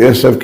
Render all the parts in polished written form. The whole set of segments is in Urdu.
ASF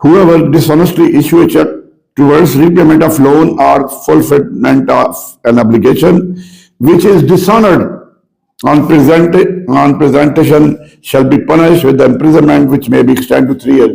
whoever dishonestly issue a check towards repayment of loan or fulfillment of an obligation which is dishonored on presentation shall be punished with the imprisonment which may be extended to 3 years।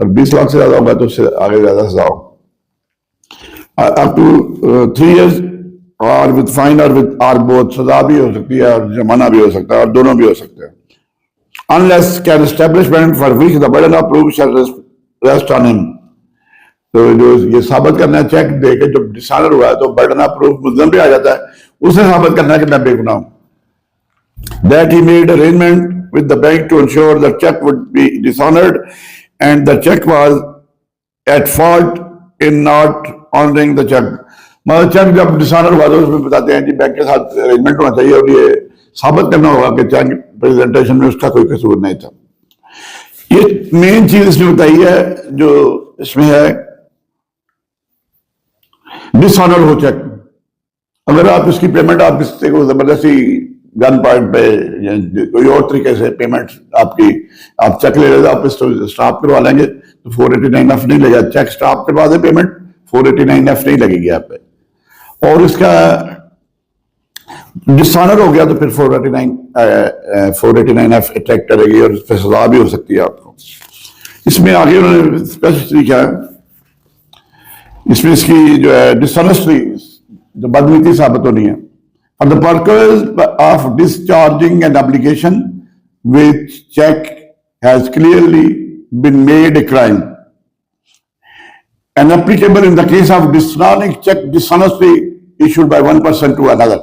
اور 20 لاکھ سے زیادہ ہوگا تو اس سے آگے زیادہ سزا ہوگا. اپ ٹو 3 years اور وتھ فائن اور وتھ آر بوتھ, سزا بھی ہو سکتی ہے اور جرمانہ بھی ہو سکتا ہے اور دونوں بھی ہو سکتے ہیں. unless can establishment for which the burden of proof shall rest on him. تو جو یہ ثابت کرنا ہے چیک دے کے جب ڈسانر ہوا ہے تو برڈن آف پروف ملزم بھی آ جاتا ہے, اسے ثابت کرنا ہے کہ میں بے گناہ ہوں. That he made arrangement with the bank to ensure the check would be dishonored and the check was at fault in not honoring the check. مطلب چیک جب ڈسانر ہوا تو اس میں بتاتے ہیں جی بینک کے ساتھ ارینجمنٹ ہونا چاہیے اور یہ ثابت کرنا ہوگا کہ چیک پریزنٹیشن میں اس کا کوئی قصور نہیں تھا. یہ مین چیز اس نے بتائی ہے جو اس میں ہے ڈس آنر ہو چیک. اگر آپ اس کی پیمنٹ آپ اس کو زبردستی گن پوائنٹ پہ یا کوئی اور طریقے سے پیمنٹ آپ کی آپ چیک لے لیں آپ اس کو اسٹاپ کروا لیں گے تو 489F نہیں لگے گا. چیک اسٹاپ کروا دیں پیمنٹ 489F نہیں لگے گی آپ پہ. اور اس کا ڈس آنر ہو گیا تو پھر 489F اٹیک کرے گی اور اس پہ سزا بھی ہو سکتی ہے آپ کو. اس میں آگے انہوں نے اسپیسیفکلی کیا ہے, اس میں اس کی جو ہے ڈسانیسٹی جو بدنیتی ثابت ہونی ہے. For the purpose of discharging an obligation which check has clearly been made a crime and applicable in the case of dishonoring check dishonestly issued by one person to another.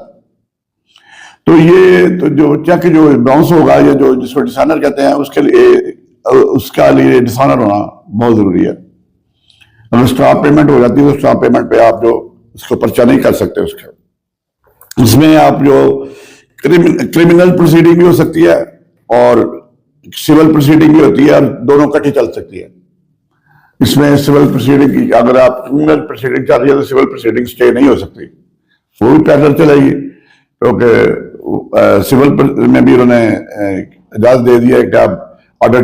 تو یہ تو جو چیک جو باؤنس ہوگا یا جو جس کو ڈسانر کہتے ہیں اس کے لیے اس کا لیے ڈسانر ہونا بہت ضروری ہے. اگر اسٹاپ پیمنٹ ہو جاتی ہے تو اسٹاپ پیمنٹ پہ آپ جو اس کو پرچہ نہیں کر سکتے. اس میں آپ جو کریمنل پروسیڈنگ بھی ہو سکتی ہے اور سول پروسیڈنگ بھی ہوتی ہے اور دونوں کٹھی چل سکتی ہے. اس میں سول پروسیڈنگ کی اگر آپ کریمنل پروسیڈنگ چل رہی ہے تو سول پروسیڈنگ اسٹے نہیں ہو سکتی, وہ بھی پیدل چلے گی کیونکہ سول میں بھی انہوں نے اجازت دے دیا ہے کہ آپ آرڈر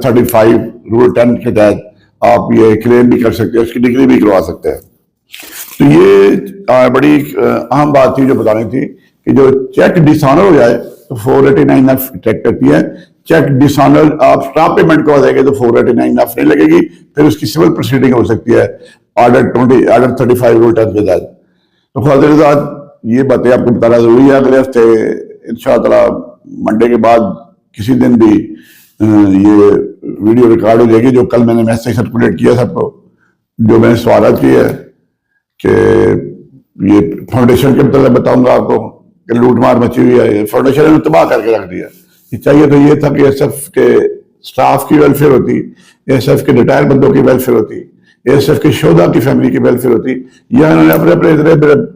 35 رول 10 کے تحت آپ یہ کلیم بھی کر سکتے ہیں, اس کی ڈگری بھی کروا سکتے ہیں. تو یہ بڑی اہم بات تھی جو بتانی تھی کہ جو چیک ڈسانر ہو جائے تو 489F اٹیک کرتی ہے. چیک ڈسانر آپ اسٹاپ پیمنٹ کروا دیں گے تو 489F نہیں لگے گی, پھر اس کی سول پروسیڈنگ ہو سکتی ہے آرڈر 35 رول 10 کے تحت. تو خاطر صاحب یہ باتیں آپ کو بتانا ضروری ہے. اگلے ہفتے انشاءاللہ تعالیٰ منڈے کے بعد کسی دن بھی یہ ویڈیو ریکارڈ ہو جائے گی جو کل میں نے میسج سرکولیٹ کیا سب کو, جو میں نے سوالات کیے ہیں کہ یہ فاؤنڈیشن کے متعلق بتاؤں گا آپ کو کہ لوٹ مار مچی ہوئی ہے. فاؤنڈیشن نے تباہ کر کے رکھ دیا. یہ چاہیے تو یہ تھا کہ ایس ایف کے سٹاف کی ویلفیئر ہوتی, ایس ایف کے ریٹائر بندوں کی ویلفیئر ہوتی, ایس ایف کے شہداء کی فیملی کی ویلفیئر ہوتی. یہ انہوں نے اپنے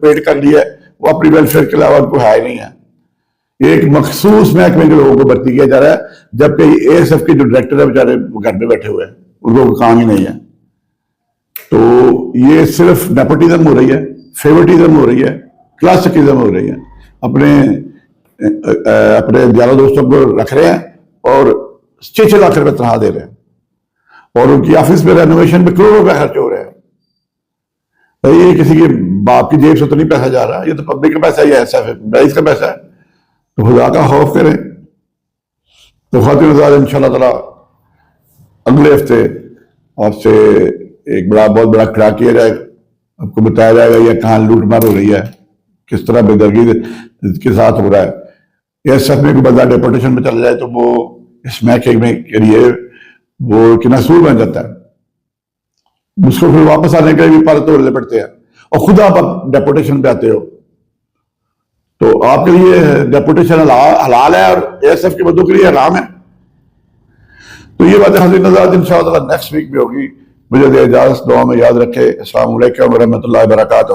پیٹ کر لیا ہے, وہ اپنی ویلفیئر کے علاوہ ان کو ہے نہیں ہے. ایک مخصوص محکمے کے لوگوں کو بھرتی کیا جا رہا ہے جبکہ اے ایس ایف کے جو ڈائریکٹر ہے بیچارے گھر پہ بیٹھے ہوئے ہیں, ان کو کام ہی نہیں ہے. تو یہ صرف نیپوٹزم ہو رہی ہے, فیورٹزم ہو رہی ہے, کلاسکزم ہو رہی ہے. اپنے یاروں دوستوں کو رکھ رہے ہیں اور 6 لاکھ روپے تنخواہ دے رہے ہیں اور ان کی آفس میں رینوویشن میں کروڑوں روپے خرچ ہو رہے ہیں. یہ کسی کے باپ کی جیب سے تو نہیں پیسہ جا رہا, یہ تو پبلک کا پیسہ ہے, یہ ایسا رئیس کا پیسہ ہے. تو خدا کا خوف کریں. تو خواتین حضرات انشاءاللہ تعالیٰ اگلے ہفتے آپ سے ایک بہت بڑا کھڑا کیا جائے گا, آپ کو بتایا جائے گا یہ کہاں لوٹ مار ہو رہی ہے, کس طرح بے دردی کے ساتھ ہو رہا ہے. اس سب میں کوئی بندہ ڈیپوٹیشن میں چلا جائے تو وہ اس محکمے کے لیے وہ کہ نسول بن جاتا ہے, اس کو پھر واپس آنے کے لیے بھی پالے توڑنے پڑتے ہیں. اور خود آپ ڈیپوٹیشن پہ آتے ہو تو آپ کے لیے ڈیپوٹیشن حلال ہے اور ایس ایف کے بندوں کے لیے حرام ہے. تو یہ باتیں حضرت نظرات انشاءاللہ نیکسٹ ویک میں ہوگی. مجھے اجازت دعا میں یاد رکھے. السلام علیکم ورحمۃ اللہ وبرکاتہ.